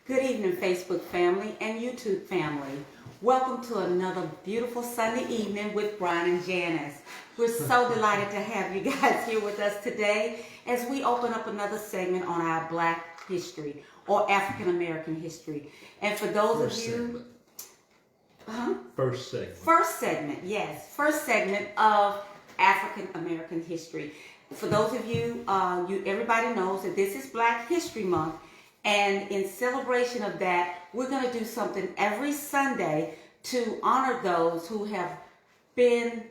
Good evening, Facebook family and YouTube family. Welcome to another beautiful Sunday evening with Brian and Janice. We're so delighted to have you guys here with us today as we open up another segment on our Black history or African American history. And for those of you... First segment. First segment, yes. First segment of African American history. For those of you, everybody knows that this is Black History Month. And in celebration of that, we're going to do something every Sunday to honor those who have been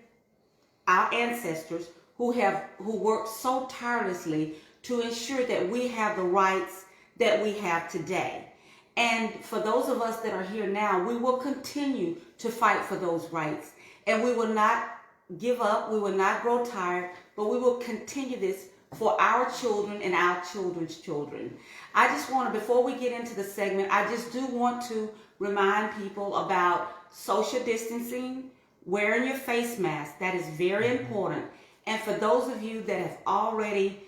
our ancestors, who worked so tirelessly to ensure that we have the rights that we have today. And for those of us that are here now, we will continue to fight for those rights. And we will not give up, we will not grow tired, but we will continue this for our children and our children's children. I just want to, before we get into the segment, I just do want to remind people about social distancing, wearing your face mask. That is very important. And for those of you that have already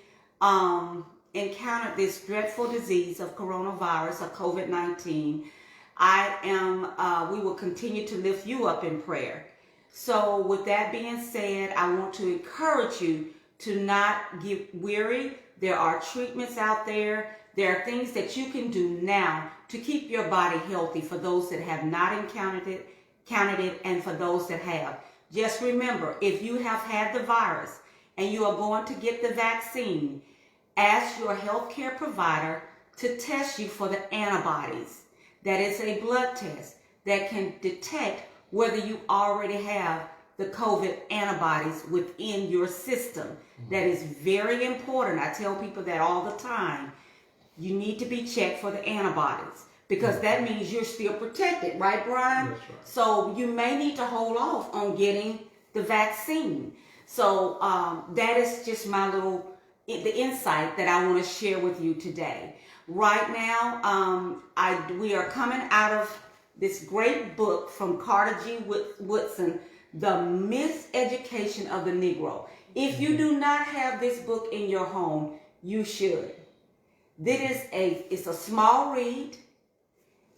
encountered this dreadful disease of coronavirus or COVID-19, we will continue to lift you up in prayer. So with that being said, I want to encourage you to not get weary. There are treatments out there. There are things that you can do now to keep your body healthy for those that have not encountered it, and for those that have. Just remember, if you have had the virus and you are going to get the vaccine, ask your healthcare provider to test you for the antibodies. That is a blood test that can detect whether you already have the COVID antibodies within your system. That is very important. I tell people that all the time. You need to be checked for the antibodies because that means you're still protected, right, Brian? That's right. So you may need to hold off on getting the vaccine. So that is just the insight that I want to share with you today. Right now, we are coming out of this great book from G Woodson, The Miseducation of the Negro. If you do not have this book in your home, you should. It's a small read,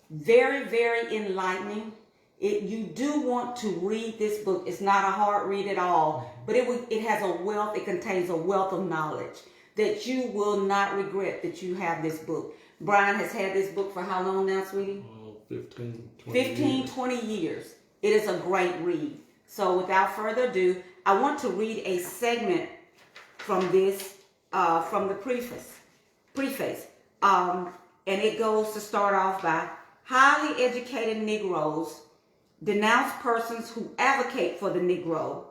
very, very enlightening. You do want to read this book. It's not a hard read at all, but it has a wealth. It contains a wealth of knowledge that you will not regret that you have this book. Brian has had this book for how long now, sweetie? 20 years. It is a great read. So without further ado, I want to read a segment from this, from the preface. And it goes to start off by highly educated Negroes denounce persons who advocate for the Negro,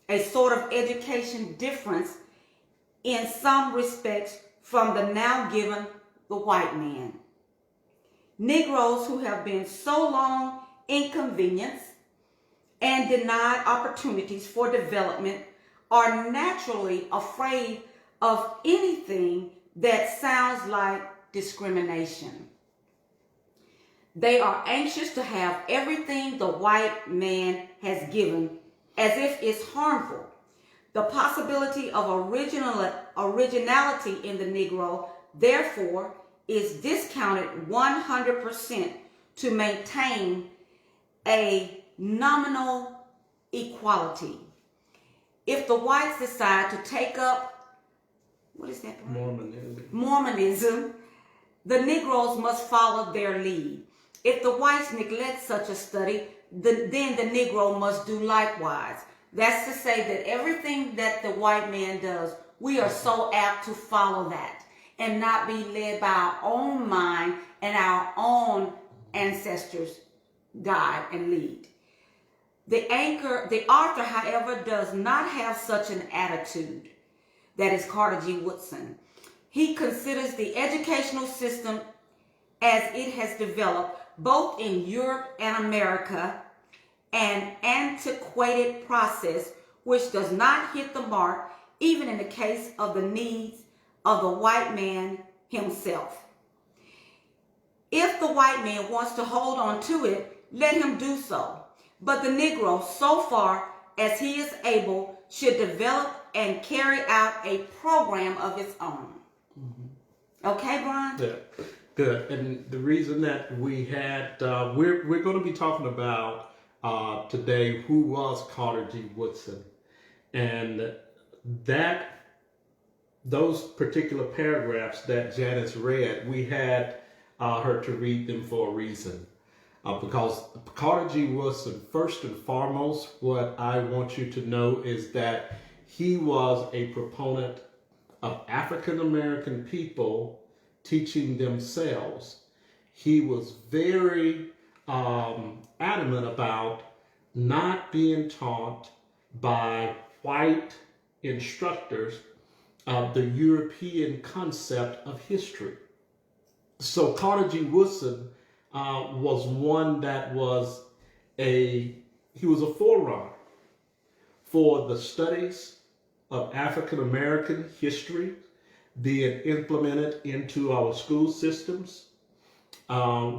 a sort of education difference in some respects from the now given the white man. Negroes who have been so long inconvenienced and denied opportunities for development are naturally afraid of anything that sounds like discrimination. They are anxious to have everything the white man has given as if it's harmful. The possibility of originality in the Negro, therefore, is discounted 100% to maintain a nominal equality. If the whites decide to take up, what is that? Mormonism, the Negroes must follow their lead. If the whites neglect such a study, then the Negro must do likewise. That's to say that everything that the white man does, we are so apt to follow that and not be led by our own mind and our own ancestors guide and lead. The author, however, does not have such an attitude. That is G Woodson. He considers the educational system as it has developed both in Europe and America an antiquated process which does not hit the mark even in the case of the needs of the white man himself. If the white man wants to hold on to it, let him do so. But the Negro, so far as he is able, should develop and carry out a program of its own. Okay, Brian? Yeah. Good. And the reason that we had, we're going to be talking about today who was Carter G. Woodson. And that, those particular paragraphs that Janice read, we had her to read them for a reason. Because Carter G. Woodson, first and foremost, what I want you to know is that he was a proponent of African American people teaching themselves. He was very adamant about not being taught by white instructors the European concept of history. So Carter G. Woodson was one that was he was a forerunner for the studies of African American history being implemented into our school systems,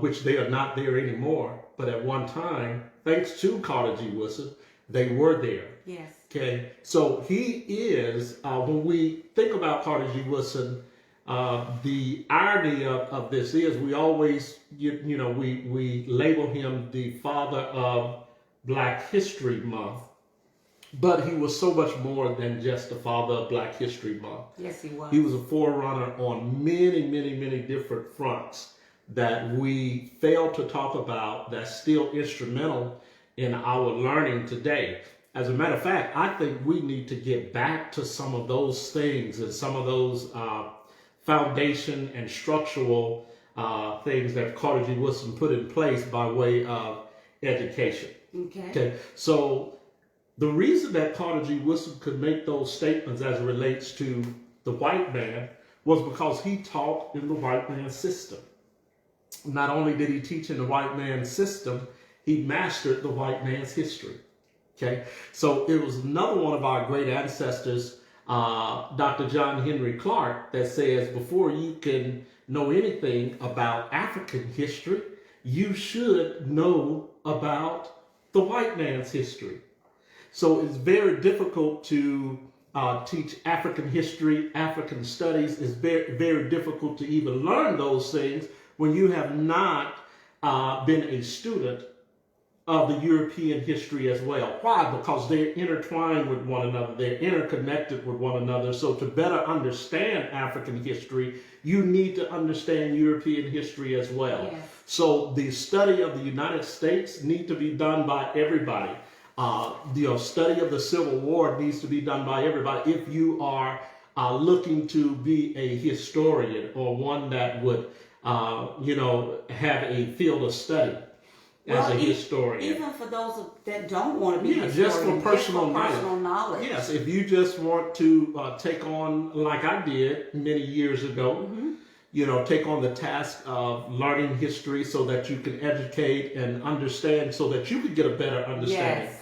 which they are not there anymore. But at one time, thanks to Carter G. Woodson, they were there. Yes. Okay. So he is, when we think about Carter G. Woodson, the irony of this is we always, we label him the father of Black History Month. But he was so much more than just the father of Black History Month. Yes, he was. He was a forerunner on many, many, many different fronts that we fail to talk about, that's still instrumental in our learning today. As a matter of fact, I think we need to get back to some of those things and some of those foundation and structural things that Carter G. Woodson put in place by way of education. Okay. So the reason that Carter G. Woodson could make those statements as it relates to the white man was because he taught in the white man's system. Not only did he teach in the white man's system, he mastered the white man's history. Okay, so it was another one of our great ancestors, Dr. John Henry Clark, that says before you can know anything about African history, you should know about the white man's history. So it's very difficult to teach African history, African studies. It's very, very difficult to even learn those things when you have not been a student of the European history as well. Why? Because they're intertwined with one another. They're interconnected with one another. So to better understand African history, you need to understand European history as well. Yes. So the study of the United States needs to be done by everybody. The study of the Civil War needs to be done by everybody. If you are looking to be a historian or one that would, have a field of study as a historian. Even for those that don't want to be historians, just for personal knowledge. Yes, if you just want to take on, like I did many years ago, take on the task of learning history so that you can educate and understand, so that you can get a better understanding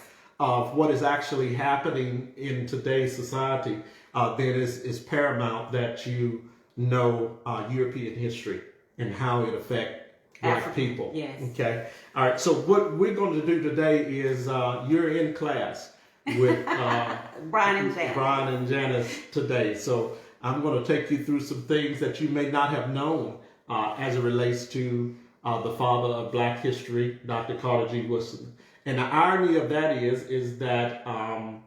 of what is actually happening in today's society, then it's paramount that you know European history and how it affects Black people. Yes. Okay. All right. So what we're going to do today is you're in class with Brian and Janice today. So I'm going to take you through some things that you may not have known as it relates to the father of Black history, Dr. Carter G. Woodson. And the irony of that is that I'm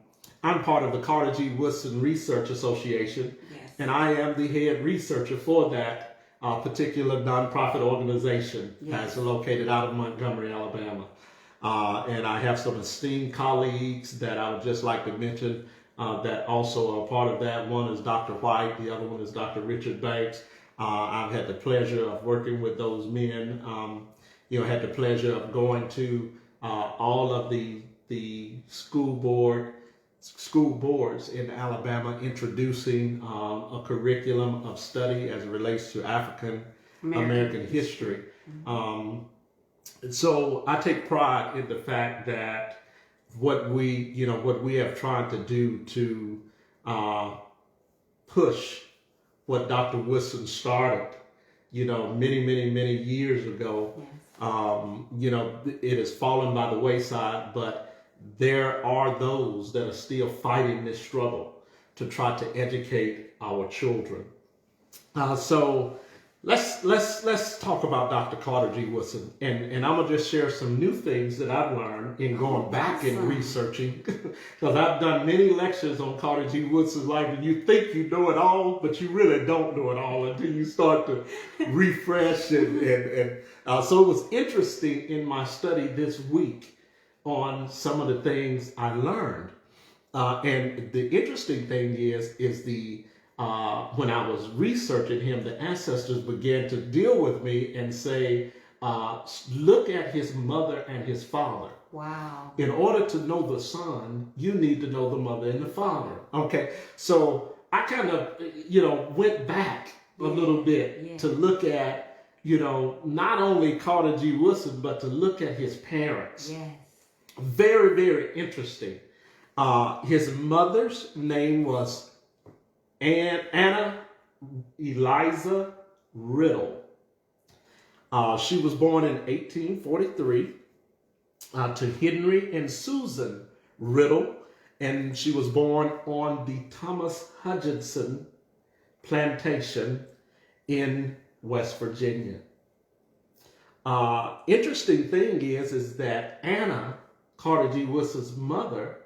part of the Carter G. Woodson Research Association, and I am the head researcher for that particular nonprofit organization that's located out of Montgomery, Alabama. And I have some esteemed colleagues that I would just like to mention that also are part of that. One is Dr. White, the other one is Dr. Richard Banks. I've had the pleasure of working with those men. Had the pleasure of going to all of the school boards in Alabama, introducing a curriculum of study as it relates to African American history. So I take pride in the fact that what we have tried to do to push what Dr. Woodson started, many years ago. It has fallen by the wayside, but there are those that are still fighting this struggle to try to educate our children. So Let's talk about Dr. Carter G. Woodson, and I'm gonna just share some new things that I've learned in going back and researching, because I've done many lectures on Carter G. Woodson's life, and you think you know it all, but you really don't know it all until you start to refresh and so it was interesting in my study this week on some of the things I learned, and the interesting thing is the when I was researching him, the ancestors began to deal with me and say, look at his mother and his father. Wow. In order to know the son, you need to know the mother and the father. Okay. So I kind of, went back a little bit to look at, not only Carter G. Woodson, but to look at his parents. Yes. Very, very interesting. His mother's name was Anna Eliza Riddle. She was born in 1843 to Henry and Susan Riddle, and she was born on the Thomas Hutchinson plantation in West Virginia. Interesting thing is that Anna, Carter G. Woodson's mother,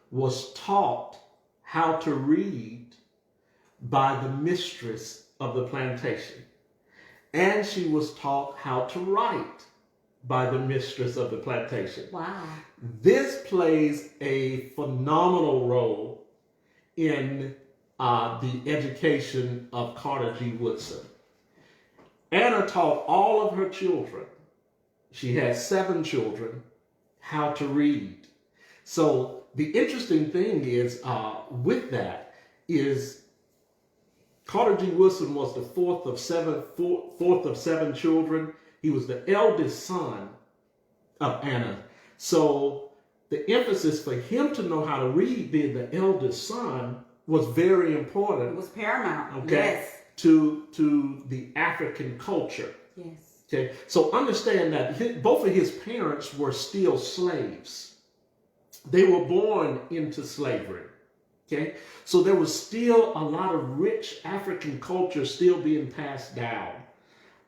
was taught how to read by the mistress of the plantation. And she was taught how to write by the mistress of the plantation. Wow. This plays a phenomenal role in the education of Carter G. Woodson. Anna taught all of her children, she had 7 children, how to read. So the interesting thing is with that is Carter G. Woodson was the fourth of seven children. He was the eldest son of Anna. So the emphasis for him to know how to read, being the eldest son, was very important. It was paramount. Okay. Yes. To the African culture. Yes. Okay. So understand that both of his parents were still slaves. They were born into slavery. Okay, so there was still a lot of rich African culture still being passed down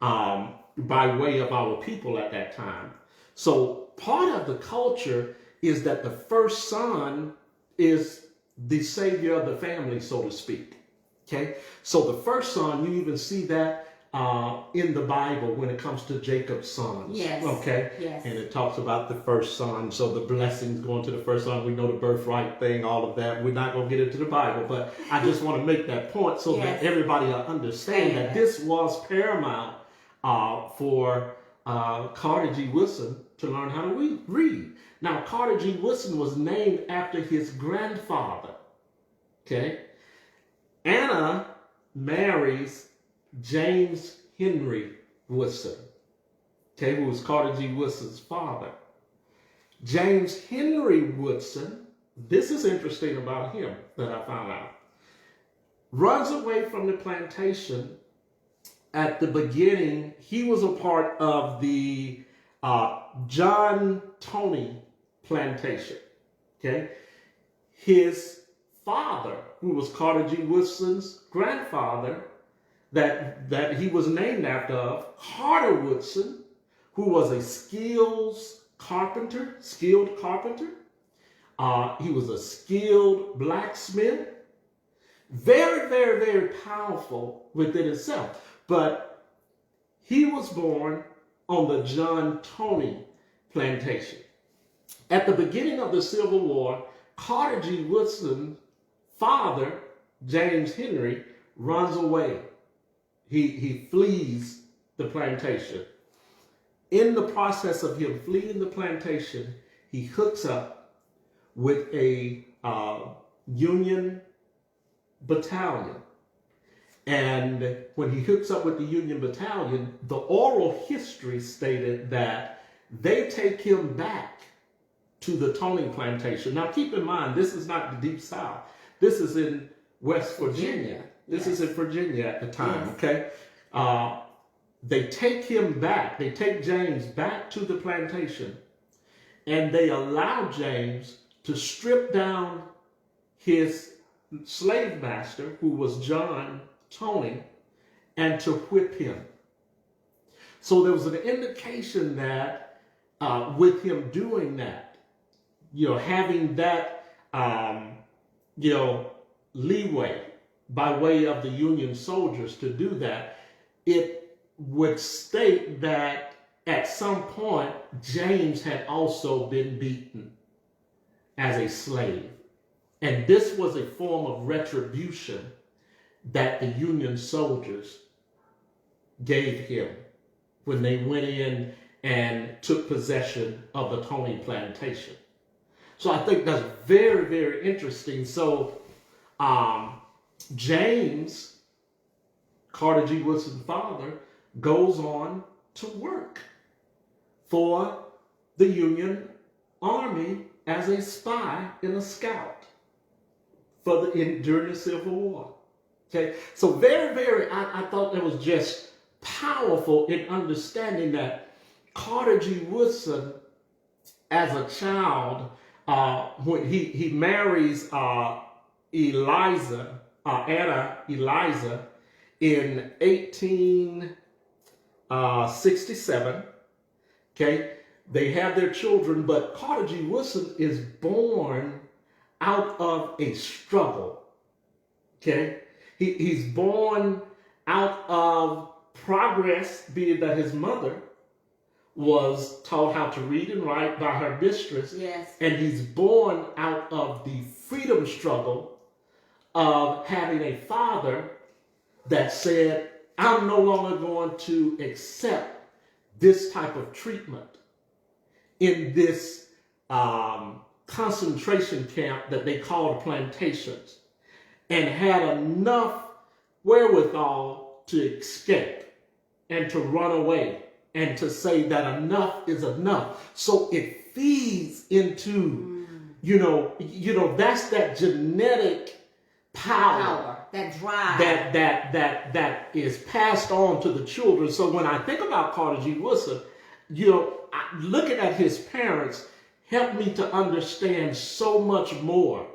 by way of our people at that time. So part of the culture is that the first son is the savior of the family, so to speak. Okay, so the first son, you even see that in the Bible when it comes to Jacob's sons. Yes. Okay. Yes. And it talks about the first son. So the blessings going to the first son. We know the birthright thing, all of that. We're not going to get into the Bible, but I just want to make that point so that everybody will understand that this was paramount for Carter G. Woodson to learn how to read. Now, Carter G. Woodson was named after his grandfather. Okay. Anna marries James Henry Woodson, okay, who was Carter G. Woodson's father. James Henry Woodson, this is interesting about him that I found out, runs away from the plantation. At the beginning, he was a part of the John Toney plantation, okay? His father, who was Carter G. Woodson's grandfather, that he was named after, Carter Woodson, who was a skilled carpenter. He was a skilled blacksmith. Very, very, very powerful within itself. But he was born on the John Toney plantation. At the beginning of the Civil War, Carter G. Woodson's father, James Henry, runs away. He flees the plantation. In the process of him fleeing the plantation, he hooks up with a Union battalion. And when he hooks up with the Union battalion, the oral history stated that they take him back to the Toney plantation. Now keep in mind, this is not the Deep South. This is in West Virginia. This is in Virginia at the time, okay? They take him back. They take James back to the plantation, and they allow James to strip down his slave master, who was John Toney, and to whip him. So there was an indication that with him doing that, having that, leeway by way of the Union soldiers to do that, it would state that at some point James had also been beaten as a slave. And this was a form of retribution that the Union soldiers gave him when they went in and took possession of the Tony plantation. So I think that's very, very interesting. So James, Carter G. Woodson's father, goes on to work for the Union Army as a spy and a scout during the Civil War. Okay, so very, very, I thought that was just powerful in understanding that Carter G. Woodson, as a child, when he marries Anna Eliza in 1867. Okay, they have their children, but Carter G. Woodson is born out of a struggle. Okay, he's born out of progress, being that his mother was taught how to read and write by her mistress. Yes. And he's born out of the freedom struggle of having a father that said, I'm no longer going to accept this type of treatment in this concentration camp that they called plantations, and had enough wherewithal to escape and to run away and to say that enough is enough. So it feeds into, that's that genetic power, that drive that is passed on to the children. So when I think about Carter G. Woodson, looking at his parents helped me to understand so much more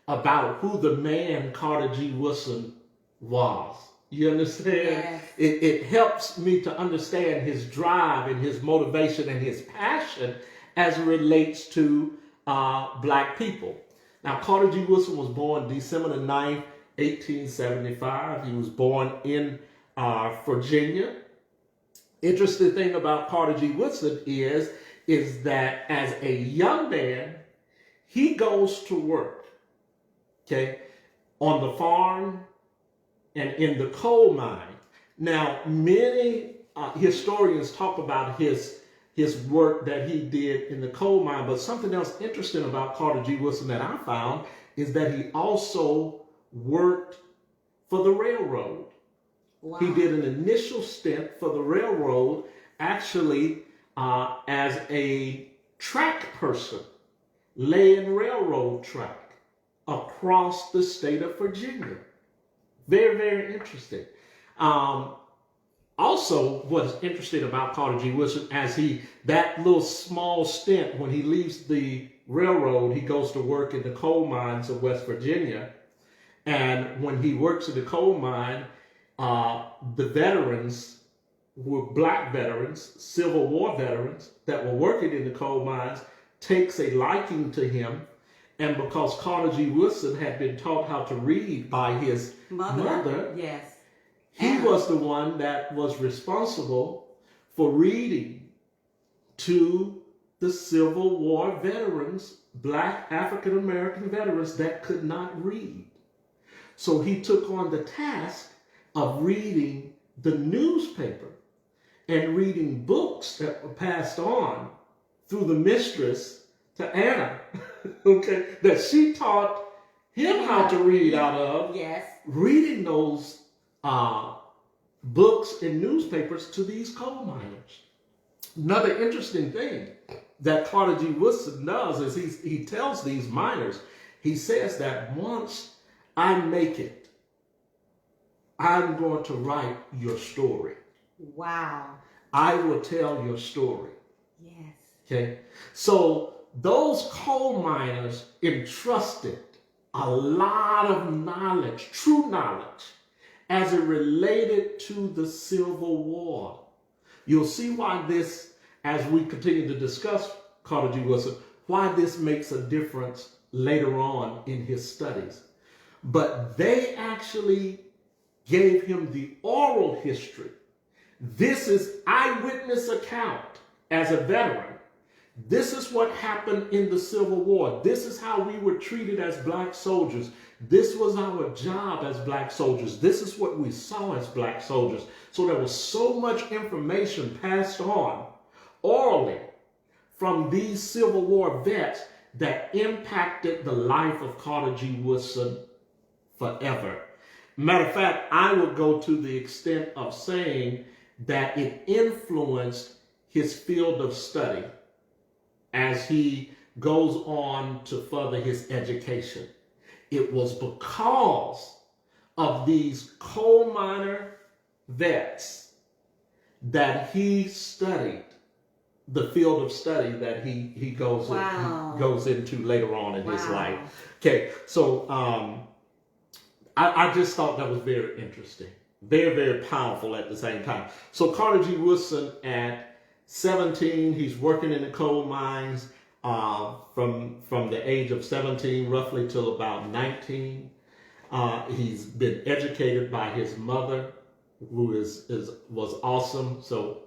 about who the man Carter G. Woodson was. You understand? Yes. It helps me to understand his drive and his motivation and his passion as it relates to black people. Now, Carter G. Woodson was born December the 9th, 1875. He was born in Virginia. Interesting thing about Carter G. Woodson is that as a young man, he goes to work, okay, on the farm and in the coal mine. Now, many historians talk about his work that he did in the coal mine, but something else interesting about Carter G. Woodson that I found is that he also worked for the railroad. Wow. He did an initial stint for the railroad, actually as a track person, laying railroad track across the state of Virginia. Very, very interesting. Also, what's interesting about Carter G. Woodson, that little small stint, when he leaves the railroad, he goes to work in the coal mines of West Virginia. And when he works in the coal mine, the veterans were black veterans, Civil War veterans that were working in the coal mines, takes a liking to him. And because Carter G. Woodson had been taught how to read by his mother, yes, he was the one that was responsible for reading to the Civil War veterans, black African American veterans that could not read. So he took on the task of reading the newspaper and reading books that were passed on through the mistress to Anna, okay, that she taught him how to read out of. Yes. Reading those books and newspapers to these coal miners. Another interesting thing that Carter G. Woodson does is he tells these miners, he says that once I make it, I'm going to write your story. Wow. I will tell your story. Yes. Okay. So those coal miners entrusted a lot of knowledge, true knowledge, as it related to the Civil War You'll see why this, as we continue to discuss Carter G. Woodson, why this makes a difference later on in his studies. But they actually gave him the oral history. This is eyewitness account as a veteran. This is what happened in the Civil War. This is how we were treated as black soldiers. This was our job as black soldiers. This is what we saw as black soldiers. So there was so much information passed on orally from these Civil War vets that impacted the life of Carter G. Woodson forever. Matter of fact, I would go to the extent of saying that it influenced his field of study as he goes on to further his education. It was because of these coal miner vets that he studied the field of study that he goes into later on in his life. Okay, so I just thought that was very interesting, very, very powerful at the same time. So Carter G. Woodson at 17, he's working in the coal mines from the age of 17 roughly till about 19. He's been educated by his mother, who was awesome. So,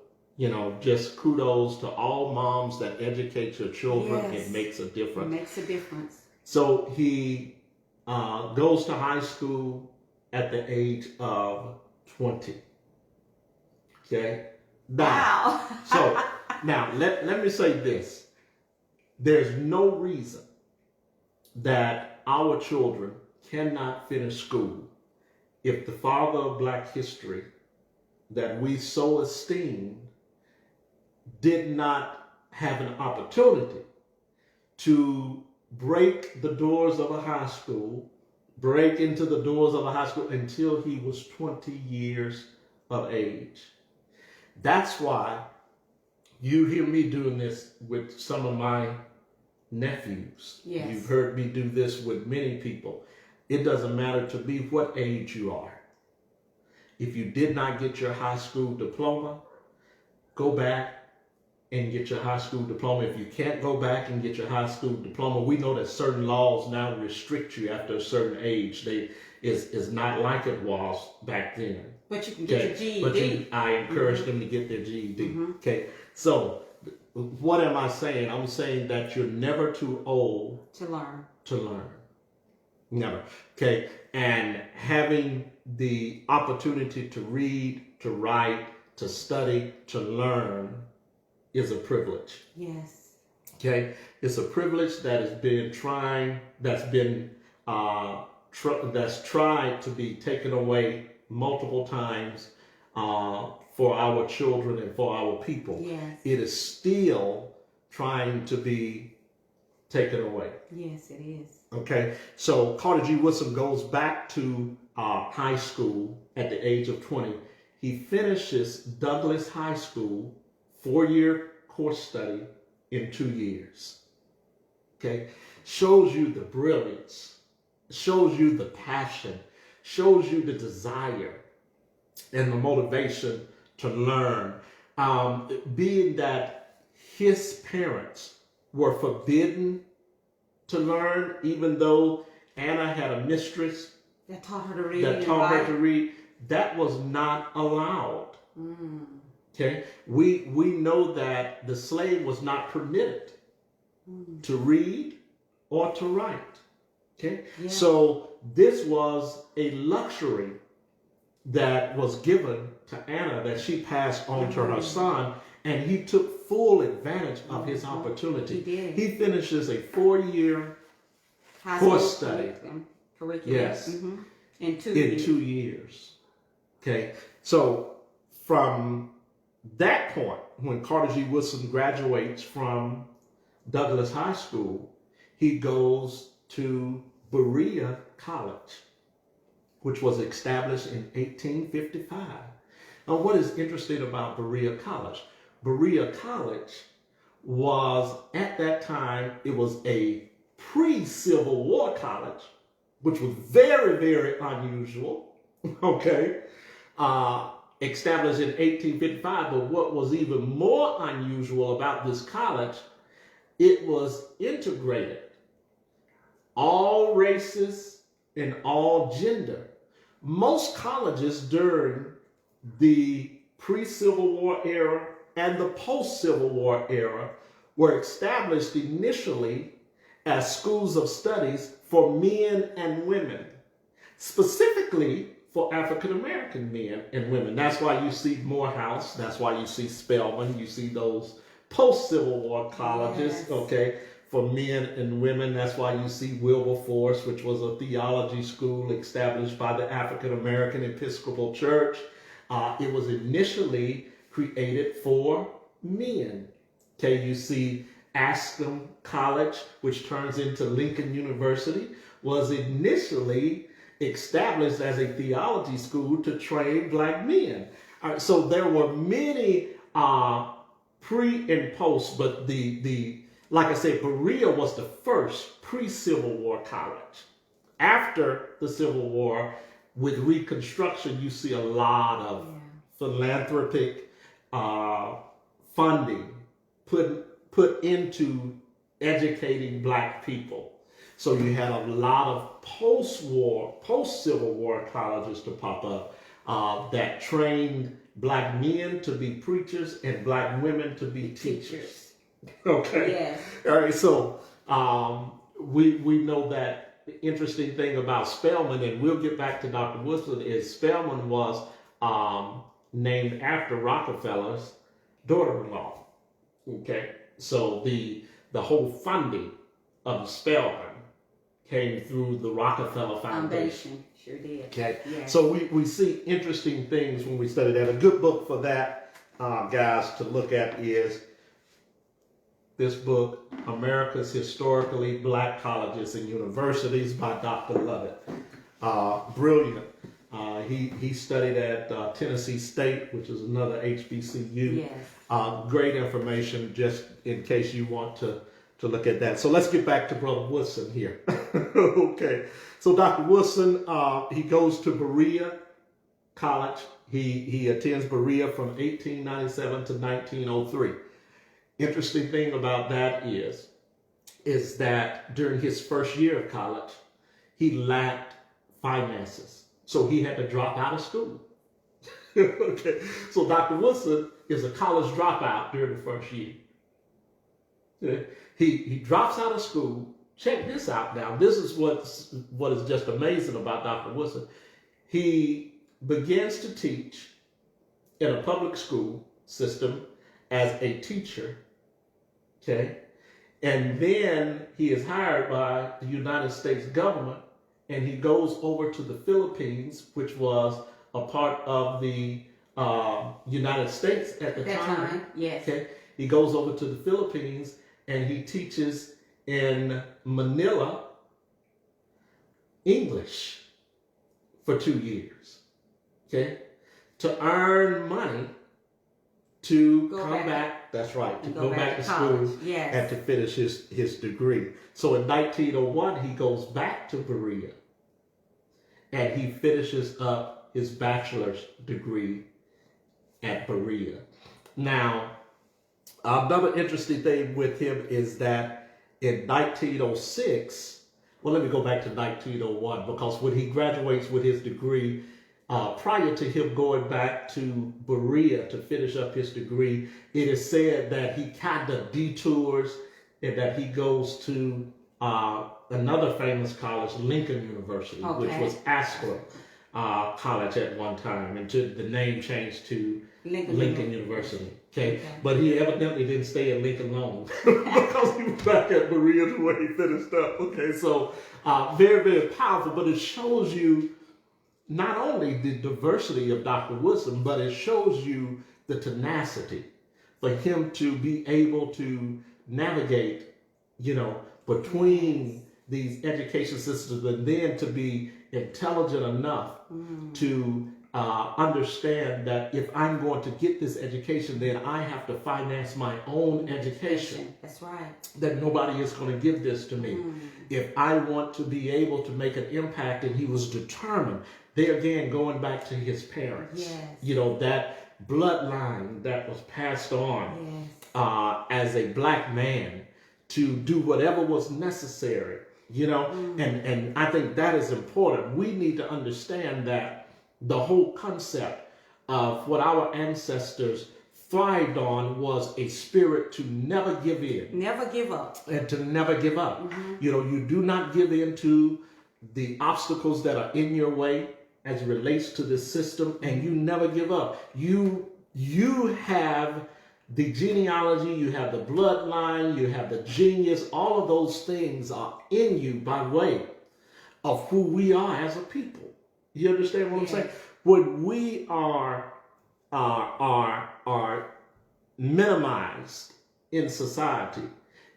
just kudos to all moms that educate your children. Yes. It makes a difference. It makes a difference. So he goes to high school at the age of 20. Okay. Wow. So now let me say this. There's no reason that our children cannot finish school if the father of black history that we so esteem did not have an opportunity to break the doors of a high school, break into the doors of a high school until he was 20 years of age. That's why you hear me doing this with some of my nephews. Yes. You've heard me do this with many people. It doesn't matter to me what age you are. If you did not get your high school diploma, go back and get your high school diploma. If you can't go back and get your high school diploma, we know that certain laws now restrict you after a certain age. It's not like it was back then. But you can get your GED. I encourage them to get their GED. Okay, so what am I saying? I'm saying that you're never too old to learn. Never. Okay, and having the opportunity to read, to write, to study, to learn is a privilege. Yes. Okay, it's a privilege that has been that's tried to be taken away multiple times for our children and for our people. Yes. It is still trying to be taken away. Yes, it is. Okay, so Carter G. Woodson goes back to high school at the age of 20. He finishes Douglas High School 4-year course study in 2 years. Okay, shows you the brilliance, shows you the passion, shows you the desire and the motivation to learn. Being that his parents were forbidden to learn, even though Anna had a mistress that taught her to read. That was not allowed. Okay, we know that the slave was not permitted to read or to write. Okay, so this was a luxury that was given to Anna that she passed on to her son, and he took full advantage of his opportunity. He did. He finishes a 4-year course study. Curriculum. Yes. In 2 years. Okay, so from that point, when Carter G. Woodson graduates from Douglas High School, he goes to Berea College, which was established in 1855. Now, what is interesting about Berea College? Berea College was, at that time, it was a pre-Civil War college, which was very, very unusual. Okay. established in 1855, but what was even more unusual about this college, it was integrated. All races and all gender. Most colleges during the pre-Civil War era and the post-Civil War era were established initially as schools of studies for men and women, specifically for African American men and women. That's why you see Morehouse, that's why you see Spelman, you see those post-Civil War colleges, yes. okay, for men and women. That's why you see Wilberforce, which was a theology school established by the African American Episcopal Church. It was initially created for men. Okay, you see Ascom College, which turns into Lincoln University, was initially established as a theology school to train black men. All right, so there were many pre and post, but the like I said, Berea was the first pre-Civil War college. After the Civil War, with Reconstruction, you see a lot of philanthropic funding put into educating black people. So you had a lot of post-Civil War colleges to pop up that trained black men to be preachers and black women to be teachers. Okay. Yes. All right. So we know that the interesting thing about Spelman, and we'll get back to Dr. Woodson, is Spelman was named after Rockefeller's daughter-in-law. Okay. So the whole funding of Spelman came through the Rockefeller Foundation. Sure did. Okay. Yes. So we see interesting things when we study that. A good book for that, guys, to look at is this book, America's Historically Black Colleges and Universities by Dr. Lovett. Brilliant. He studied at Tennessee State, which is another HBCU. Yes. Great information just in case you want to look at that. So let's get back to Brother Woodson here. Okay. So Dr. Woodson, he goes to Berea College. He attends Berea from 1897 to 1903. Interesting thing about that is that during his first year of college, he lacked finances. So he had to drop out of school. Okay. So Dr. Woodson is a college dropout during the first year. Okay. He drops out of school. Check this out now. This is what is just amazing about Dr. Woodson. He begins to teach in a public school system as a teacher. Okay. And then he is hired by the United States government, and he goes over to the Philippines, which was a part of the United States at the time. Yes. Okay. He goes over to the Philippines and he teaches in Manila English for 2 years. Okay. To earn money to come back. That's right. To go back to school. Yes. And to finish his degree. So in 1901, he goes back to Berea and he finishes up his bachelor's degree at Berea. Now, another interesting thing with him is that in 1906, well, let me go back to 1901, because when he graduates with his degree, prior to him going back to Berea to finish up his degree, it is said that he kind of detours and that he goes to another famous college, Lincoln University, which was Ascom College at one time, and the name changed to Lincoln University. Okay. But he evidently didn't stay at Lincoln long because he was back at Berea where he finished up. Okay, so very, very powerful, but it shows you not only the diversity of Dr. Woodson, but it shows you the tenacity for him to be able to navigate, between these education systems, and then to be intelligent enough to understand that if I'm going to get this education, then I have to finance my own education. That's right. That nobody is going to give this to me. If I want to be able to make an impact, and he was determined. They again going back to his parents. Yes. You know, that bloodline that was passed on Yes. as a black man to do whatever was necessary. You know, and I think that is important. We need to understand that the whole concept of what our ancestors thrived on was a spirit to never give in. Never give up. And to never give up. You know, you do not give in to the obstacles that are in your way as it relates to this system, and you never give up. You have the genealogy, you have the bloodline, you have the genius, all of those things are in you by way of who we are as a people. You understand what I'm saying? When we are minimized in society,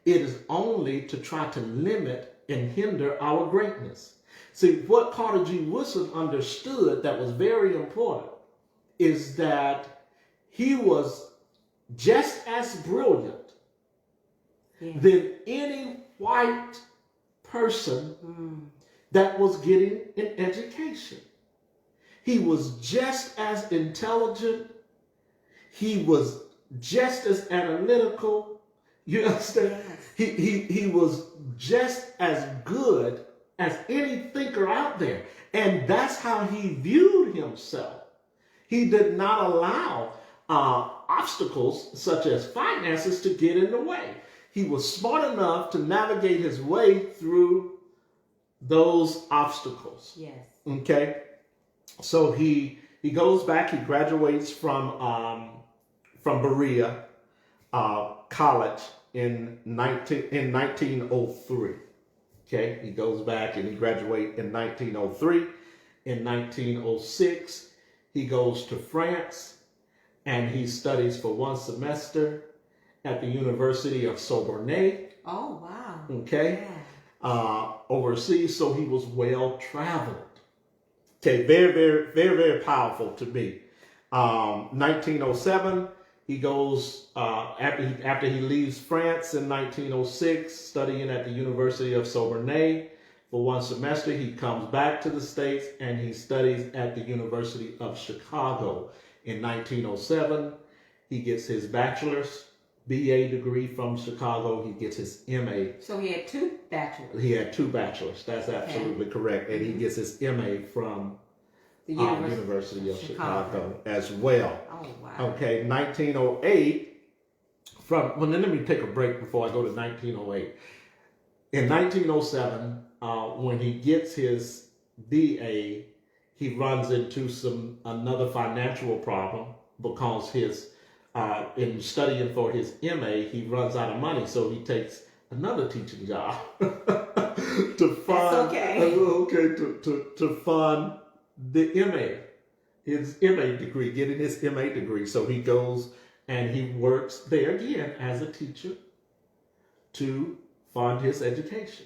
it is only to try to limit and hinder our greatness. See, what Carter G. Woodson understood that was very important is that he was just as brilliant than any white person that was getting an education. He was just as intelligent. He was just as analytical. You understand? Yes. He was just as good as any thinker out there. And that's how he viewed himself. He did not allow obstacles such as finances to get in the way. He was smart enough to navigate his way through those obstacles. Yes. Okay. So he goes back. He graduates from Berea College in 1903. Okay. He goes back and he graduates in 1903. In 1906, he goes to France and he studies for one semester at the University of Sorbonne. Oh, wow. Okay. Yeah. Overseas, so he was well traveled. Okay, very, very, very, very powerful to me. 1907, he goes, after he leaves France in 1906, studying at the University of Sorbonne for one semester, he comes back to the States and he studies at the University of Chicago. In 1907, he gets his bachelor's BA degree from Chicago. He gets his MA. So he had two bachelors. He had two bachelors. That's absolutely correct. And he gets his MA from The University of Chicago as well. Oh, wow. Okay, 1908. Let me take a break before I go to 1908. In 1907, when he gets his BA, he runs into another financial problem because in studying for his MA, he runs out of money, so he takes another teaching job to fund. To fund the MA, his MA degree, getting his MA degree. So he goes and he works there again as a teacher to fund his education.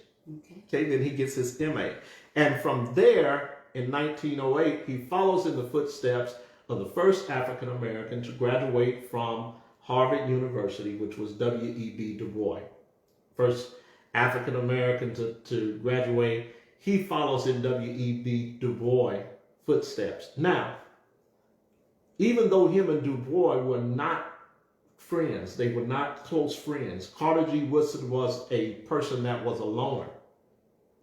Okay, then he gets his MA, and from there. In 1908, he follows in the footsteps of the first African American to graduate from Harvard University, which was W.E.B. Du Bois. First African American to graduate. He follows in W.E.B. Du Bois' footsteps. Now, even though him and Du Bois were not friends, they were not close friends, Carter G. Woodson was a person that was a loner.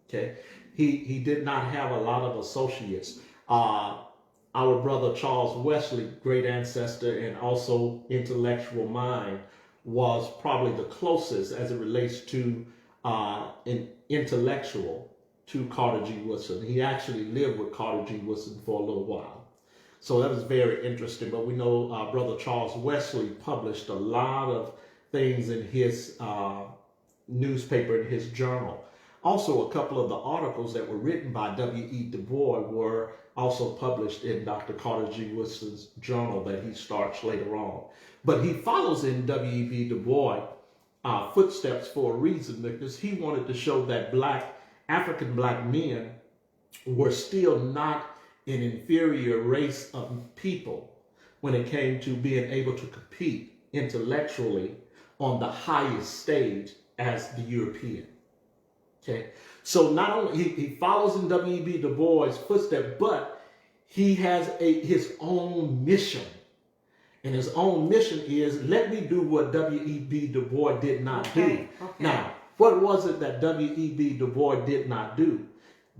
Okay. He did not have a lot of associates. Our brother Charles Wesley, great ancestor and also intellectual mind, was probably the closest as it relates to an intellectual to Carter G. Woodson. He actually lived with Carter G. Woodson for a little while. So that was very interesting. But we know brother Charles Wesley published a lot of things in his newspaper, in his journal. Also, a couple of the articles that were written by W.E. Du Bois were also published in Dr. Carter G. Woodson's journal that he starts later on. But he follows in W.E.B. Du Bois' footsteps for a reason, because he wanted to show that African black men were still not an inferior race of people when it came to being able to compete intellectually on the highest stage as the European. Okay, so not only he follows in W.E.B. Du Bois' footsteps, but he has his own mission. And his own mission is, let me do what W.E.B. Du Bois did not do. Okay. Now, what was it that W.E.B. Du Bois did not do?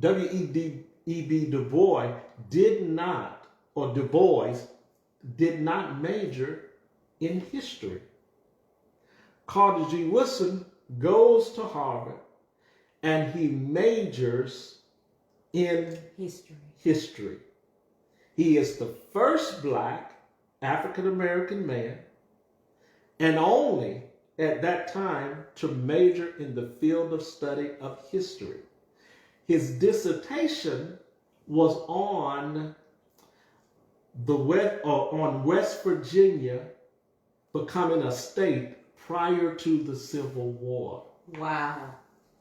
W.E.B. Du Bois did not, or Du Bois did not major in history. Carter G. Woodson goes to Harvard and he majors in history. He is the first black African-American man, and only at that time to major in the field of study of history. His dissertation was on West Virginia becoming a state prior to the Civil War. Wow.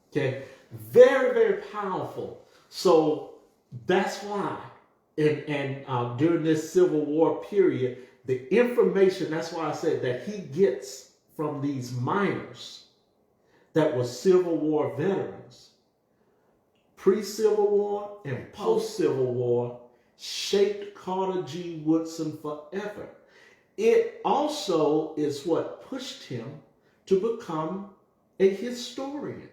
Okay, very, very powerful. So that's why, and during this Civil War period, the information, that's why I said that he gets from these miners that were Civil War veterans, pre-Civil War and post-Civil War, shaped Carter G. Woodson forever. It also is what pushed him to become a historian.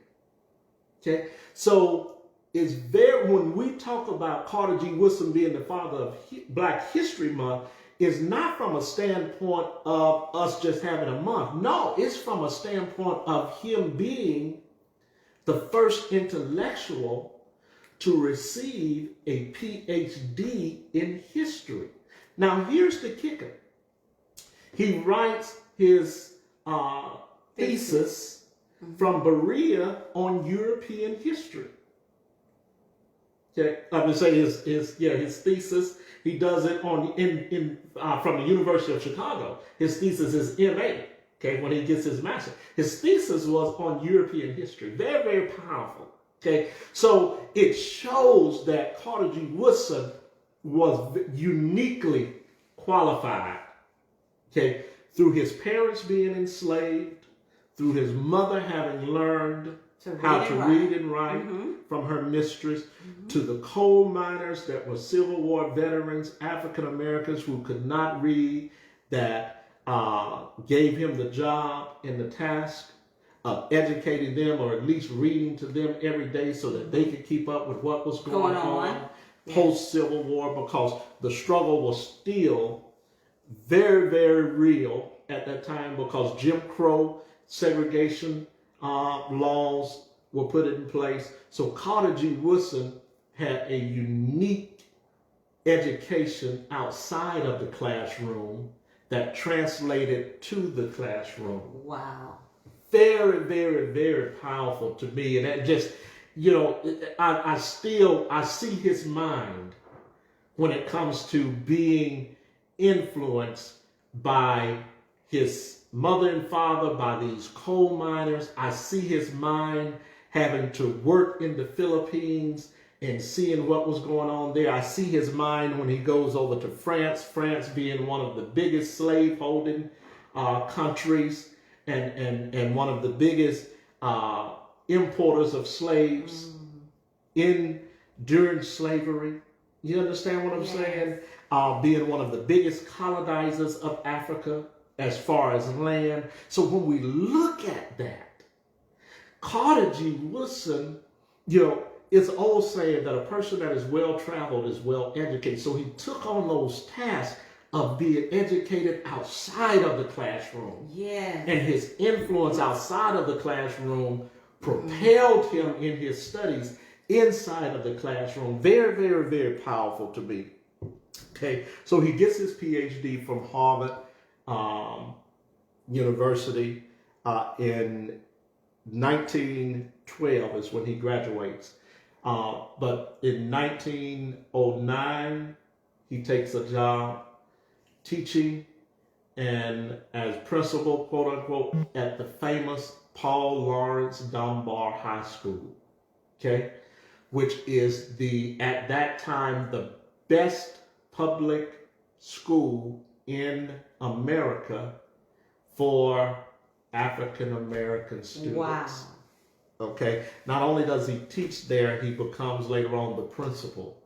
Okay, so it's very, when we talk about Carter G. Woodson being the father of Black History Month, is not from a standpoint of us just having a month. No, it's from a standpoint of him being the first intellectual to receive a PhD in history. Now, here's the kicker. He writes his thesis from Berea on European history. Okay, I'm gonna say his thesis. He does it on from the University of Chicago. His thesis is MA. Okay, when he gets his master's, his thesis was on European history. Very, very powerful. Okay, so it shows that Carter G. Woodson was uniquely qualified. Okay, through his parents being enslaved, through his mother having learned how to read and write from her mistress, to the coal miners that were Civil War veterans, African Americans who could not read, that gave him the job and the task of educating them, or at least reading to them every day so that they could keep up with what was going on post-Civil War, because the struggle was still very, very real at that time, because Jim Crow segregation laws were put in place. So Carter G. Woodson had a unique education outside of the classroom that translated to the classroom. Wow. Very, very, very powerful to me. And that just, I see his mind when it comes to being influenced by his mother and father, by these coal miners. I see his mind having to work in the Philippines and seeing what was going on there. I see his mind when he goes over to France, France being one of the biggest slave-holding countries and one of the biggest importers of slaves during slavery. You understand what I'm saying? Being one of the biggest colonizers of Africa as far as land. So when we look at that, Carter G. Woodson, it's an old saying that a person that is well-traveled is well-educated. So he took on those tasks of being educated outside of the classroom. Yes. And his influence outside of the classroom propelled him in his studies inside of the classroom. Very, very, very powerful to me. Okay, so he gets his PhD from Harvard University in 1912 is when he graduates. But in 1909, he takes a job teaching and as principal, quote unquote, at the famous Paul Laurence Dunbar High School. Okay, which is at that time the best public school in America for African American students. Wow. Okay, not only does he teach there, he becomes later on the principal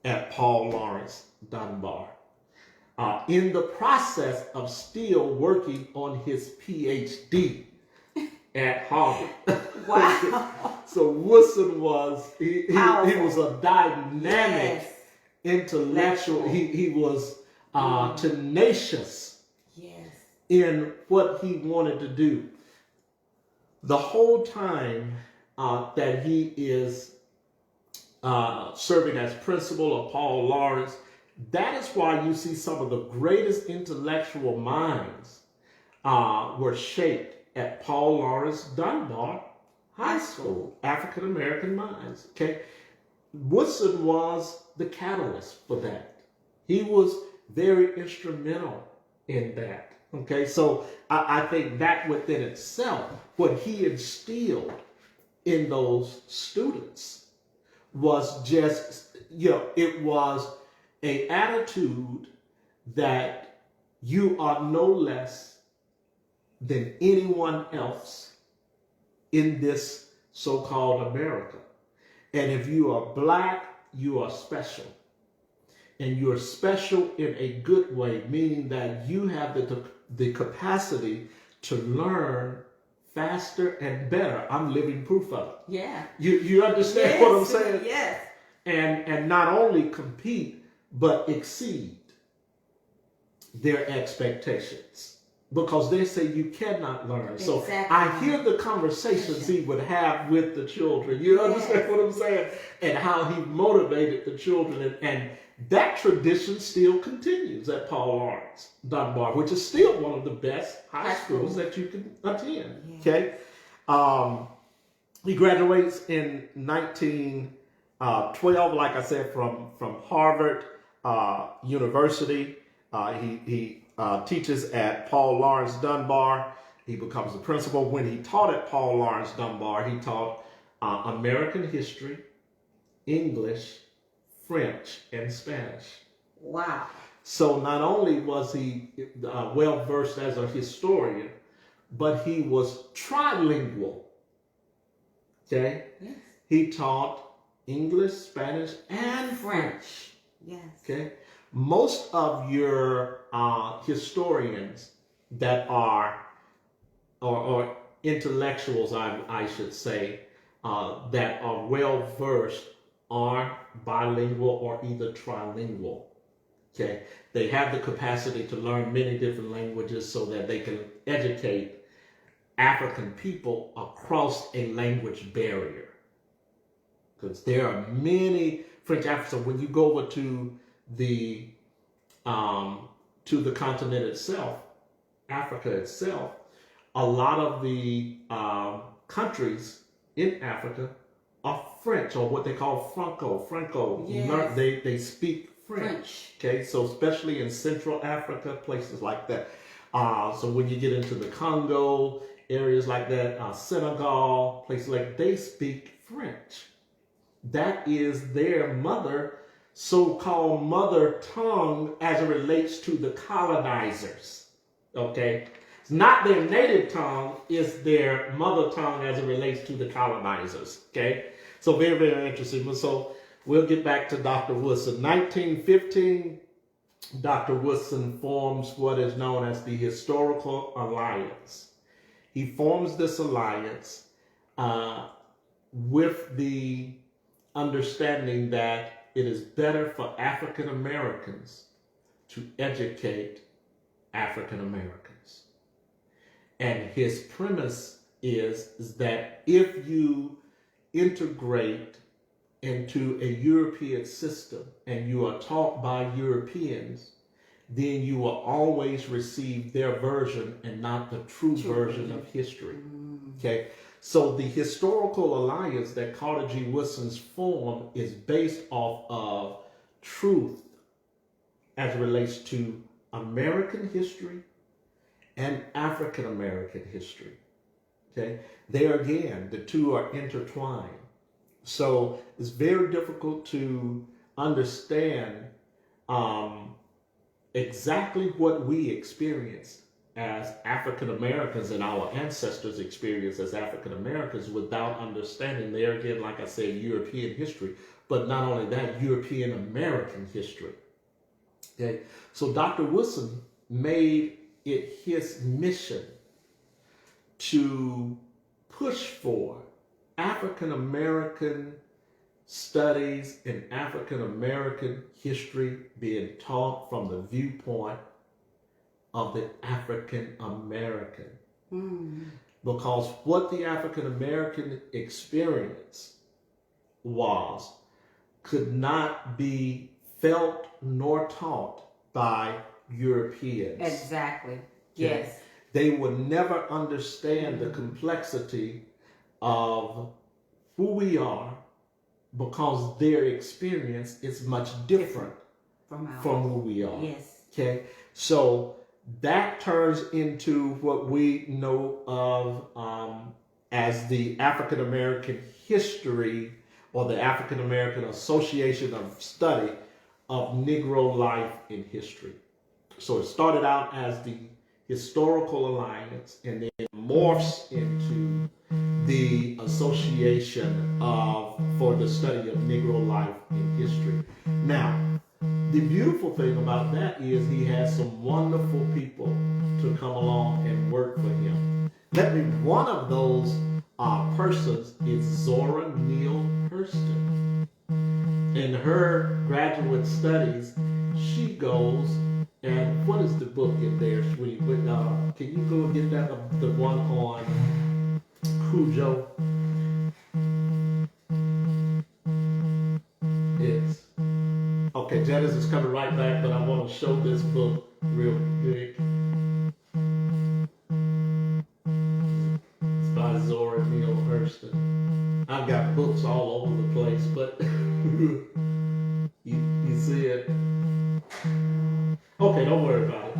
at Paul Laurence Dunbar, in the process of still working on his PhD at Harvard. Wow. So Woodson was he was a dynamic Yes. intellectual. He was tenacious Yes. in what he wanted to do. The whole time that he is serving as principal of Paul Laurence, that is why you see some of the greatest intellectual minds were shaped at Paul Laurence Dunbar High School, African American minds. Okay, Woodson was the catalyst for that. He was very instrumental in that. Okay, so I think that within itself, what he instilled in those students was just, it was an attitude that you are no less than anyone else in this so-called America. And if you are black, you are special. And you're special in a good way, meaning that you have the capacity to learn faster and better. I'm living proof of it. Yeah. You understand what I'm saying? Yes. And not only compete, but exceed their expectations. Because they say you cannot learn. Exactly. So I hear the conversations he would have with the children. You understand what I'm saying? And how he motivated the children. And that tradition still continues at Paul Laurence Dunbar, which is still one of the best high schools that you can attend. Yeah. Okay. He graduates in 1912, like I said, from Harvard University. He teaches at Paul Laurence Dunbar. He becomes the principal. When he taught at Paul Laurence Dunbar, he taught American history, English, French, and Spanish. Wow. So not only was he well versed as a historian, but he was trilingual. Okay? Yes. He taught English, Spanish, and French. Yes. Okay? Most of your historians that are, or intellectuals, I should say, that are well versed are bilingual or either trilingual. Okay, they have the capacity to learn many different languages so that they can educate African people across a language barrier. Because there are many French Africans. When you go over to the continent itself, Africa itself, a lot of the countries in Africa are French, or what they call Franco. Yes. They speak French. Okay, so especially in Central Africa, places like that. So when you get into the Congo, areas like that, Senegal, places like, they speak French. That is their so-called mother tongue as it relates to the colonizers. Okay? It's not their native tongue, it's their mother tongue as it relates to the colonizers. Okay? So very, very interesting. So we'll get back to Dr. Woodson. 1915, Dr. Woodson forms what is known as the Historical Alliance. He forms this alliance with the understanding that it is better for African Americans to educate African Americans. And his premise is that if you integrate into a European system and you are taught by Europeans, then you will always receive their version and not the true version of history. Okay? So the historical alliance that Carter G. Woodson's formed is based off of truth as it relates to American history and African American history. Okay? There again, the two are intertwined. So it's very difficult to understand exactly what we experienced as African Americans and our ancestors' experience as African Americans without understanding, there again, like I said, European history, but not only that, European American history. Okay, so Dr. Woodson made it his mission to push for African American studies and African American history being taught from the viewpoint of the African American. Because what the African American experience was could not be felt nor taught by Europeans. Exactly. Yes. They would never understand the complexity of who we are because their experience is much different from who we are. Yes. Okay. So that turns into what we know of as the African American history or the African American Association of Study of Negro Life in History. So it started out as the Historical Alliance and then morphs into the Association for the Study of Negro Life in History. Now, the beautiful thing about that is he has some wonderful people to come along and work for him. One of those persons is Zora Neale Hurston. In her graduate studies, she goes, and what is the book in there, sweetie? Can you go and get that, the one on Cujo? Yes. Okay, Janice is coming right back, but I want to show this book real quick. It's by Zora Neale Hurston. I've got books all over the place, but you see it. Okay, don't worry about it.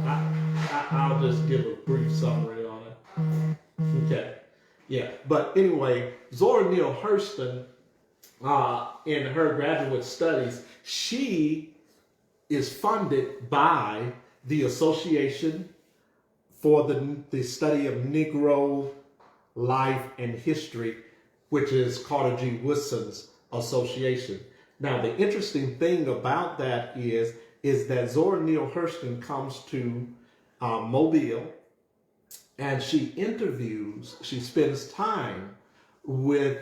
I'll just give a brief summary on it. Okay. Yeah, but anyway, Zora Neale Hurston, in her graduate studies, she is funded by the Association for the Study of Negro Life and History, which is Carter G. Woodson's association. Now, the interesting thing about that is that Zora Neale Hurston comes to Mobile, and she spends time with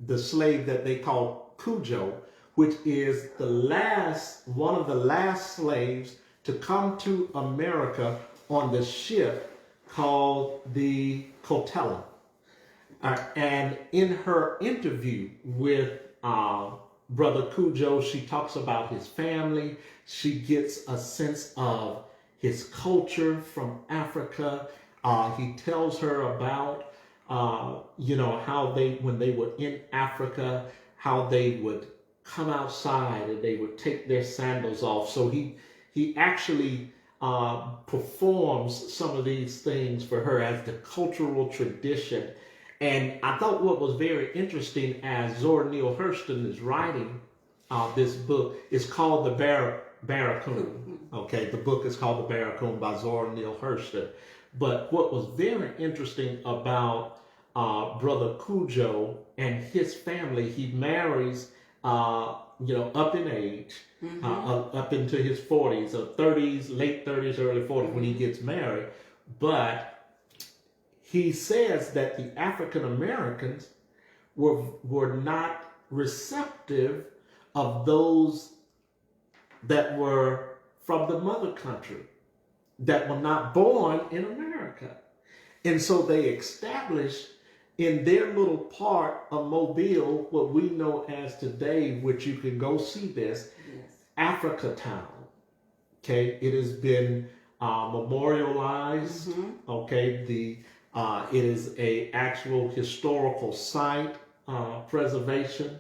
the slave that they call Cujo, which is one of the last slaves to come to America on the ship called the Cotella. And in her interview with Brother Cujo, she talks about his family. She gets a sense of his culture from Africa. He tells her about, how when they were in Africa, how they would come outside and they would take their sandals off. So he actually performs some of these things for her as the cultural tradition. And I thought what was very interesting as Zora Neale Hurston is writing this book, is called The Barracoon. Okay, the book is called The Barracoon by Zora Neale Hurston. But what was very interesting about Brother Cujo and his family, he marries, up in age, up into his 40s, or 30s, late 30s, early 40s when he gets married. But he says that the African Americans were not receptive of those that were from the mother country, that were not born in America. And so they established in their little part of Mobile what we know as today, which you can go see this, Africa Town. Okay, it has been memorialized. Okay, it is a actual historical site preservation.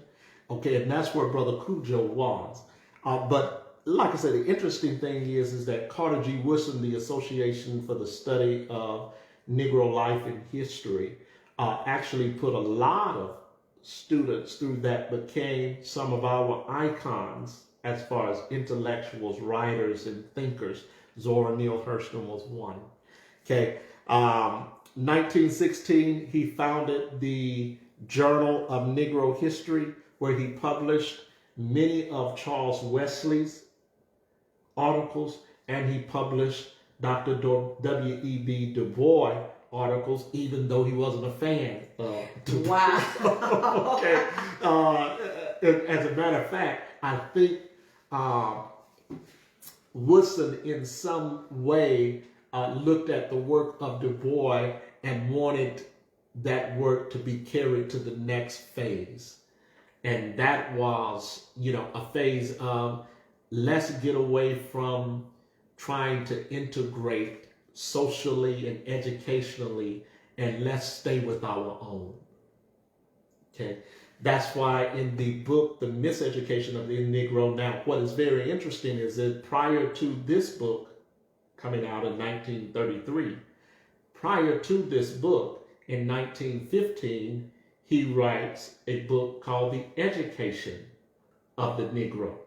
Okay, and that's where Brother Cujo was. But like I said, the interesting thing is that Carter G. Woodson, the Association for the Study of Negro Life and History, actually put a lot of students through that became some of our icons as far as intellectuals, writers, and thinkers. Zora Neale Hurston was one. Okay. 1916, he founded the Journal of Negro History, where he published many of Charles Wesley's articles, and he published Dr. W.E.B. Du Bois articles, even though he wasn't a fan of Du Bois. Wow. Okay. As a matter of fact, I think Woodson in some way looked at the work of Du Bois and wanted that work to be carried to the next phase. And that was, a phase of let's get away from trying to integrate socially and educationally, and let's stay with our own. Okay. That's why in the book, The Miseducation of the Negro, now what is very interesting is that prior to this book coming out in 1933, prior to this book in 1915, he writes a book called The Education of the Negro.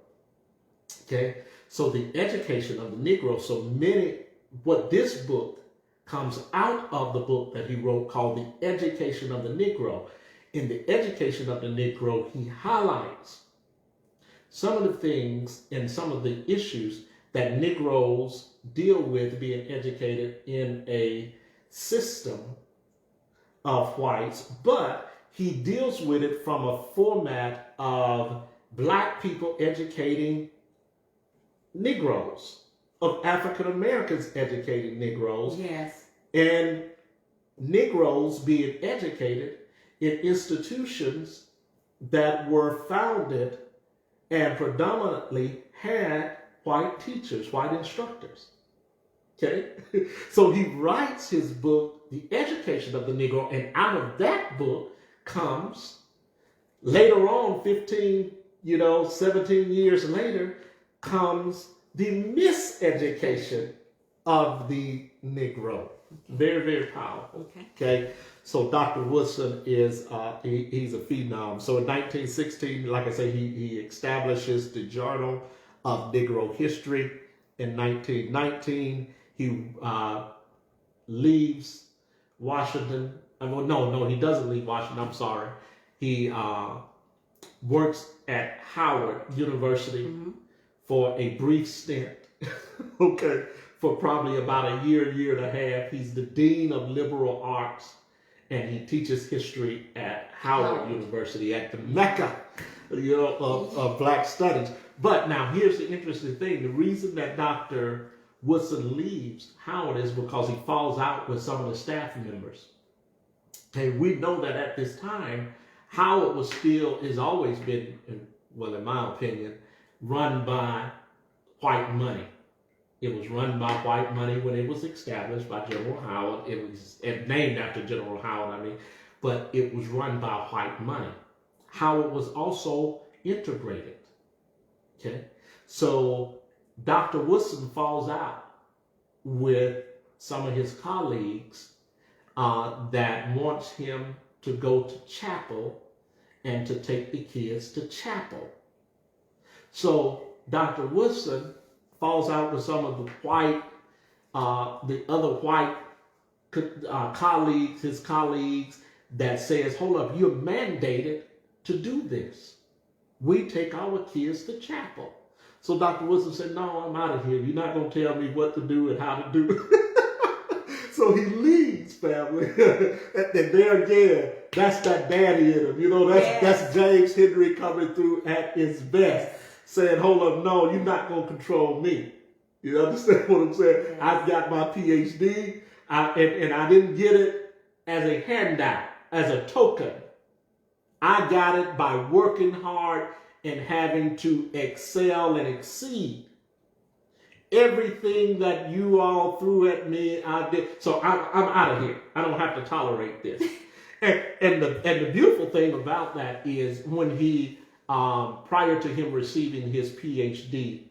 Okay, so The Education of the Negro, what this book comes out of the book that he wrote called The Education of the Negro. In The Education of the Negro, he highlights some of the things and some of the issues that Negroes deal with being educated in a system of whites, but he deals with it from a format of black people educating Negroes, of African Americans educating Negroes, Yes. and Negroes being educated in institutions that were founded and predominantly had white teachers, white instructors. Okay? So he writes his book, The Education of the Negro, and out of that book comes, later on, 17 years later, comes the miseducation of the Negro. Very, very powerful. Okay. So Dr. Woodson is he's a phenom. So in 1916, like I say, he establishes the Journal of Negro History. In 1919, he leaves Washington. No, he doesn't leave Washington. I'm sorry. He works at Howard University for a brief stint. Okay. For probably about a year and a half. He's the Dean of Liberal Arts, and he teaches history at Howard University, at the Mecca of Black Studies. But now here's the interesting thing. The reason that Dr. Woodson leaves Howard is because he falls out with some of the staff members. And we know that at this time, Howard has always been, well, in my opinion, run by white money. It was run by white money when it was established by General Howard. It was named after General Howard, but it was run by white money. Howard was also integrated. Okay, so Dr. Woodson falls out with some of his colleagues that wants him to go to chapel and to take the kids to chapel. So Dr. Woodson falls out with some of the other white colleagues, his colleagues, that says, hold up, you're mandated to do this. We take our kids to chapel. So Dr. Woodson said, no, I'm out of here. You're not going to tell me what to do and how to do it. So he leaves, family. And there again, that's that daddy in him. That's James Henry coming through at his best. Saying, hold up, no, you're not going to control me. You understand what I'm saying? Yes. I've got my PhD, and I didn't get it as a handout, as a token. I got it by working hard and having to excel and exceed. Everything that you all threw at me, I did. So I'm out of here. I don't have to tolerate this. and the beautiful thing about that is when he, prior to him receiving his PhD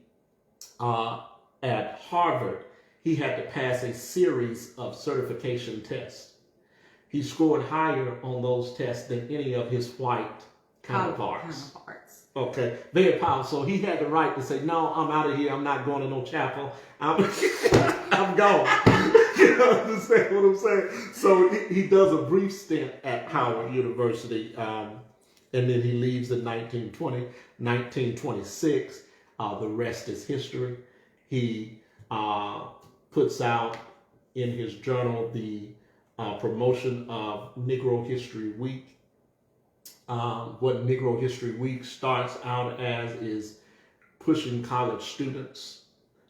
at Harvard, he had to pass a series of certification tests. He scored higher on those tests than any of his white counterparts. Okay, very powerful. So he had the right to say, no, I'm out of here. I'm not going to no chapel. I'm gone. understand what I'm saying? So he does a brief stint at Howard University, and then he leaves in 1926. The rest is history. He puts out in his journal the promotion of Negro History Week. What Negro History Week starts out as is pushing college students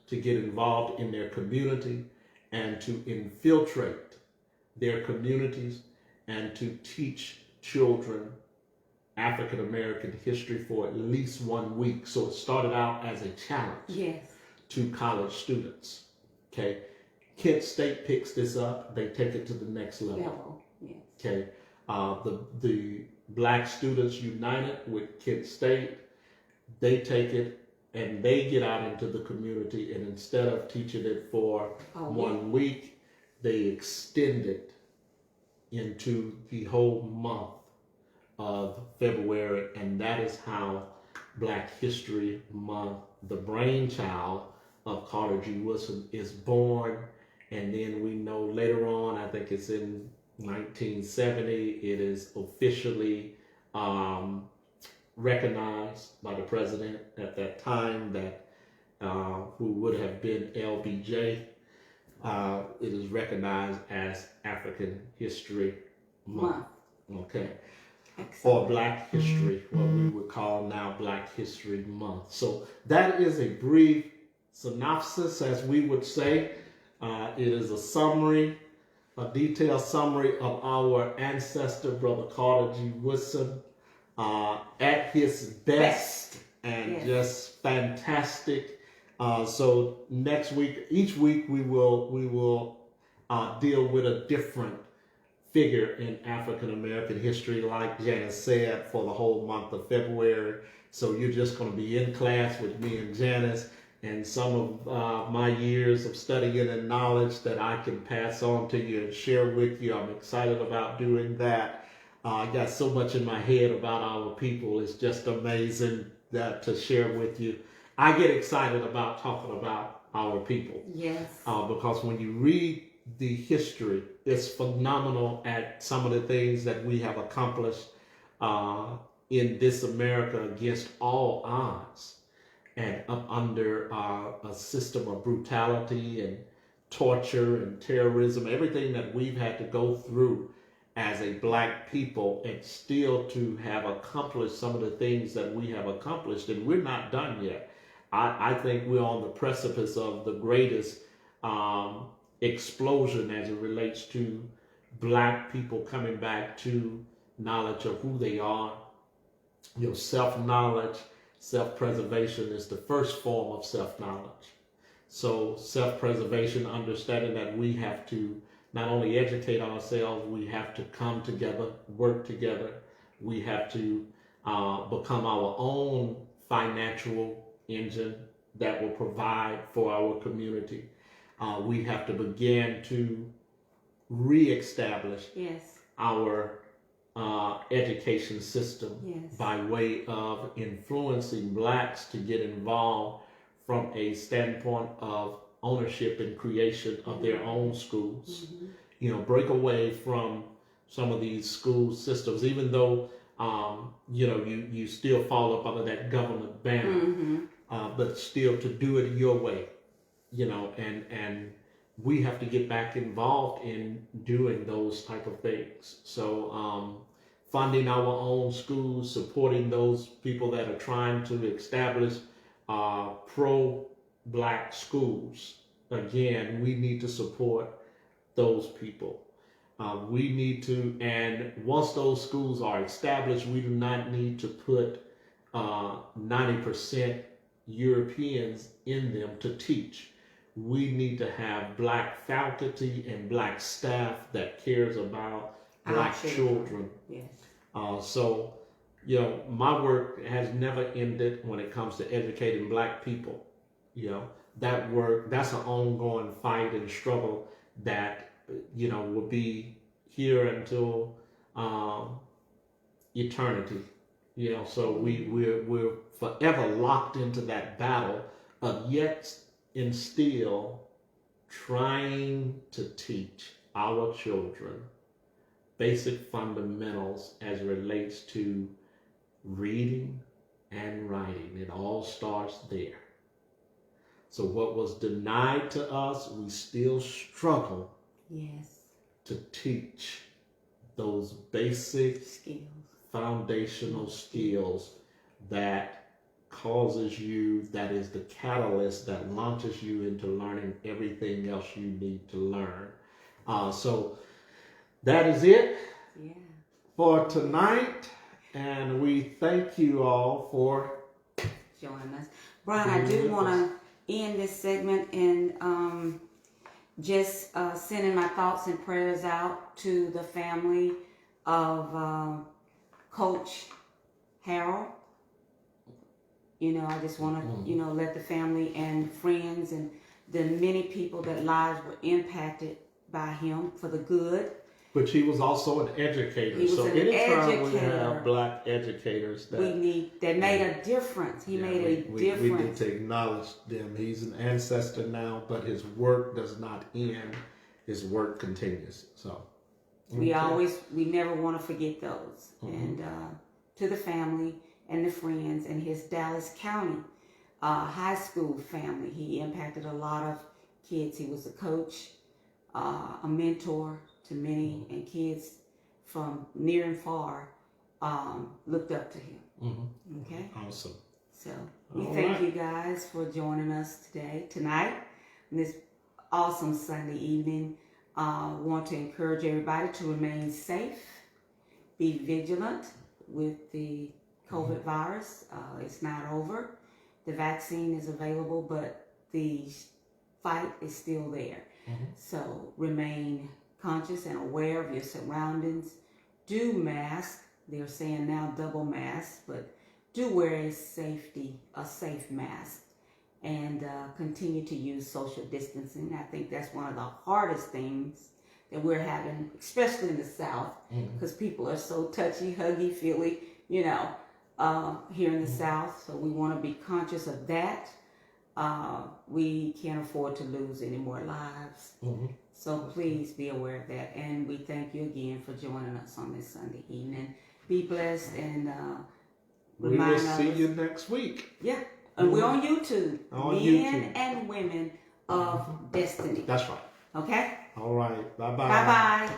to get involved in their community and to infiltrate their communities and to teach children African American history for at least 1 week. So it started out as a challenge to college students. Okay, Kent State picks this up. They take it to the next level. Okay, the Black Students United with Kent State, they take it and they get out into the community, and instead of teaching it for 1 week, they extend it into the whole month of February, and that is how Black History Month, the brainchild of Carter G. Woodson, is born. And then we know later on, I think it's in 1970, it is officially recognized by the president at that time that who would have been LBJ. It is recognized as African History Month. Okay. Excellent. Or Black History, what we would call now Black History Month. So that is a brief synopsis, as we would say. It is a summary, a detailed summary of our ancestor, Brother Carter G. Woodson, at his best and just fantastic. So next week, each week we will deal with a different figure in African American history, like Janice said, for the whole month of February. So you're just going to be in class with me and Janice, and some of my years of studying and knowledge that I can pass on to you and share with you. I'm excited about doing that. I got so much in my head about our people. It's just amazing that to share with you. I get excited about talking about our people. Yes. Because when you read the history, it's phenomenal at some of the things that we have accomplished in this America against all odds, and up under a system of brutality and torture and terrorism, everything that we've had to go through as a Black people, and still to have accomplished some of the things that we have accomplished, and we're not done yet. I think we're on the precipice of the greatest explosion as it relates to Black people coming back to knowledge of who they are. You know, self-knowledge, self-preservation is the first form of self-knowledge. So self-preservation, understanding that we have to not only educate ourselves, we have to come together, work together. We have to become our own financial engine that will provide for our community. We have to begin to reestablish our education system by way of influencing Blacks to get involved from a standpoint of ownership and creation of their own schools. You know, break away from some of these school systems, even though you know, you still fall up under that government banner, but still to do it your way. You know, and we have to get back involved in doing those type of things. So funding our own schools, supporting those people that are trying to establish pro-Black schools. Again, we need to support those people. We need to, and once those schools are established, we do not need to put 90% Europeans in them to teach. We need to have Black faculty and Black staff that cares about Black children. So, you know, my work has never ended when it comes to educating Black people. You know, that work, that's an ongoing fight and struggle that, you know, will be here until eternity. You know, so we're forever locked into that battle of yet instill trying to teach our children basic fundamentals as it relates to reading and writing. It all starts there. So what was denied to us, we still struggle to teach those basic foundational skills that causes you, that is the catalyst that launches you into learning everything else you need to learn. So that is it for tonight. And we thank you all for joining us. Brian, I do want to end this segment and just sending my thoughts and prayers out to the family of Coach Harold. I just want to, let the family and friends and the many people that lives were impacted by him for the good. But he was also an educator. Anytime we have black educators that made a difference. He made a difference. We need to acknowledge them. He's an ancestor now, but his work does not end. His work continues. So we never want to forget those. And to the family and the friends and his Dallas County high school family, he impacted a lot of kids. He was a coach, a mentor to many, and kids from near and far looked up to him. Okay? Awesome. So we thank you guys for joining us tonight, on this awesome Sunday evening. Want to encourage everybody to remain safe, be vigilant with the COVID virus. It's not over. The vaccine is available, but the fight is still there. So remain conscious and aware of your surroundings. Do mask. They're saying now double mask, but do wear a safe mask, and continue to use social distancing. I think that's one of the hardest things that we're having, especially in the South, because people are so touchy, huggy, feely, here in the South. So we want to be conscious of that. We can't afford to lose any more lives. So please be aware of that. And we thank you again for joining us on this Sunday evening. Be blessed, and we will see you next week. Yeah. And we're on YouTube. Men and Women of Destiny. That's right. Okay? All right. Bye-bye. Bye-bye.